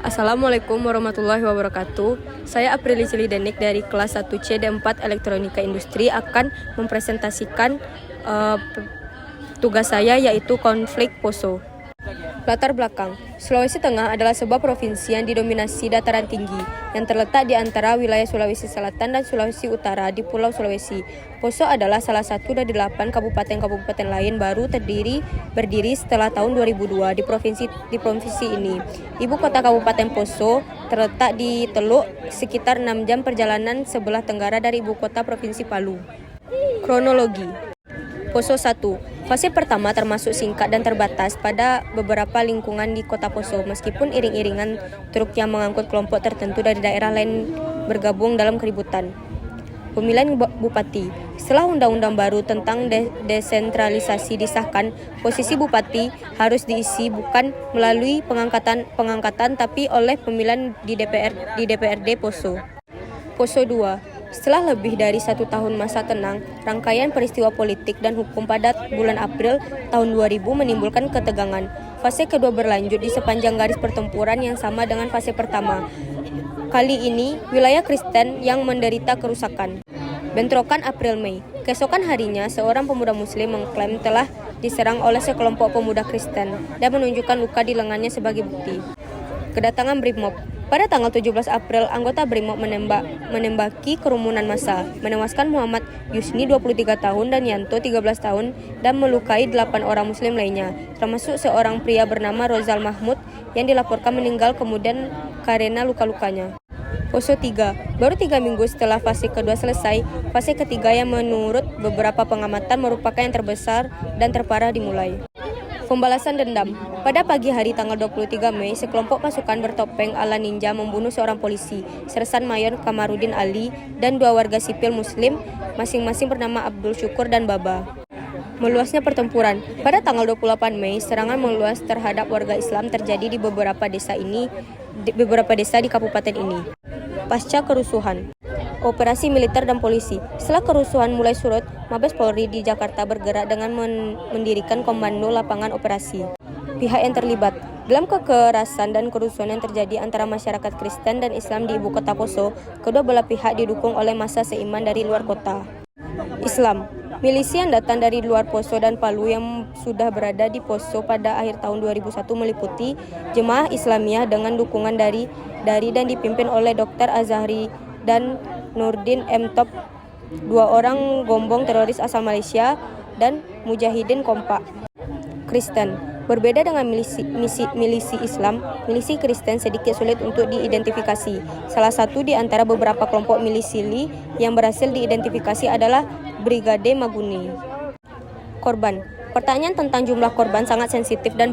Assalamualaikum warahmatullahi wabarakatuh. Saya Aprili Cilidenik dari kelas 1C D4 Elektronika Industri akan mempresentasikan tugas saya, yaitu konflik Poso. Latar belakang, Sulawesi Tengah adalah sebuah provinsi yang didominasi dataran tinggi yang terletak di antara wilayah Sulawesi Selatan dan Sulawesi Utara di Pulau Sulawesi. Poso adalah salah satu dari 8 kabupaten lain baru berdiri setelah tahun 2002 di provinsi ini. Ibu kota Kabupaten Poso terletak di Teluk, sekitar 6 jam perjalanan sebelah tenggara dari ibu kota Provinsi Palu. Kronologi Poso 1. Fase pertama termasuk singkat dan terbatas pada beberapa lingkungan di kota Poso, meskipun iring-iringan truk yang mengangkut kelompok tertentu dari daerah lain bergabung dalam keributan. Pemilihan Bupati. Setelah Undang-Undang baru tentang desentralisasi disahkan, posisi Bupati harus diisi bukan melalui pengangkatan tapi oleh pemilihan di DPRD Poso. Poso 2. Setelah lebih dari 1 tahun masa tenang, rangkaian peristiwa politik dan hukum pada bulan April tahun 2000 menimbulkan ketegangan. Fase kedua berlanjut di sepanjang garis pertempuran yang sama dengan fase pertama. Kali ini, wilayah Kristen yang menderita kerusakan. Bentrokan April-Mei. Keesokan harinya, seorang pemuda Muslim mengklaim telah diserang oleh sekelompok pemuda Kristen dan menunjukkan luka di lengannya sebagai bukti. Kedatangan Brimob. Pada tanggal 17 April, anggota Brimob menembaki kerumunan massa, menewaskan Muhammad Yusni 23 tahun dan Yanto 13 tahun dan melukai 8 orang Muslim lainnya, termasuk seorang pria bernama Rozal Mahmud yang dilaporkan meninggal kemudian karena luka-lukanya. Poso 3. Baru 3 minggu setelah fase kedua selesai, fase ketiga yang menurut beberapa pengamatan merupakan yang terbesar dan terparah dimulai. Pembalasan dendam. Pada pagi hari tanggal 23 Mei, sekelompok pasukan bertopeng ala ninja membunuh seorang polisi, Sersan Mayor Kamarudin Ali, dan 2 warga sipil Muslim, masing-masing bernama Abdul Syukur dan Baba. Meluasnya pertempuran. Pada tanggal 28 Mei, serangan meluas terhadap warga Islam terjadi di beberapa desa di kabupaten ini. Pasca kerusuhan. Operasi militer dan polisi. Setelah kerusuhan mulai surut, Mabes Polri di Jakarta bergerak dengan mendirikan komando lapangan operasi. Pihak yang terlibat dalam kekerasan dan kerusuhan yang terjadi antara masyarakat Kristen dan Islam di ibu kota Poso, kedua belah pihak didukung oleh massa seiman dari luar kota. Islam. Milisi yang datang dari luar Poso dan Palu yang sudah berada di Poso pada akhir tahun 2001 meliputi Jemaah Islamiyah dengan dukungan dari dan dipimpin oleh Dr. Azhari dan Nurdin M. Top, 2 orang gombong teroris asal Malaysia, dan Mujahidin Kompak. Kristen. Berbeda dengan milisi Islam, milisi Kristen sedikit sulit untuk diidentifikasi. Salah satu di antara beberapa kelompok milisili yang berhasil diidentifikasi adalah Brigade Maguni. Korban. Pertanyaan tentang jumlah korban sangat sensitif dan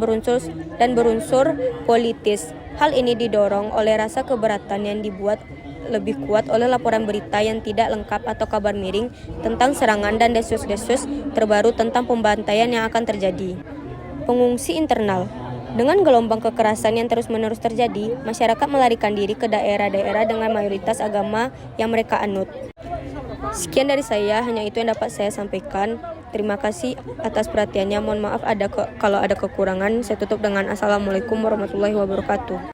berunsur politis. Hal ini didorong oleh rasa keberatan yang dibuat lebih kuat oleh laporan berita yang tidak lengkap atau kabar miring tentang serangan dan desus-desus terbaru tentang pembantaian yang akan terjadi. Pengungsi internal. Dengan gelombang kekerasan yang terus-menerus terjadi, masyarakat melarikan diri ke daerah-daerah dengan mayoritas agama yang mereka anut. Sekian dari saya, hanya itu yang dapat saya sampaikan. Terima kasih atas perhatiannya. Mohon maaf kalau ada kekurangan. Saya tutup dengan Assalamualaikum warahmatullahi wabarakatuh.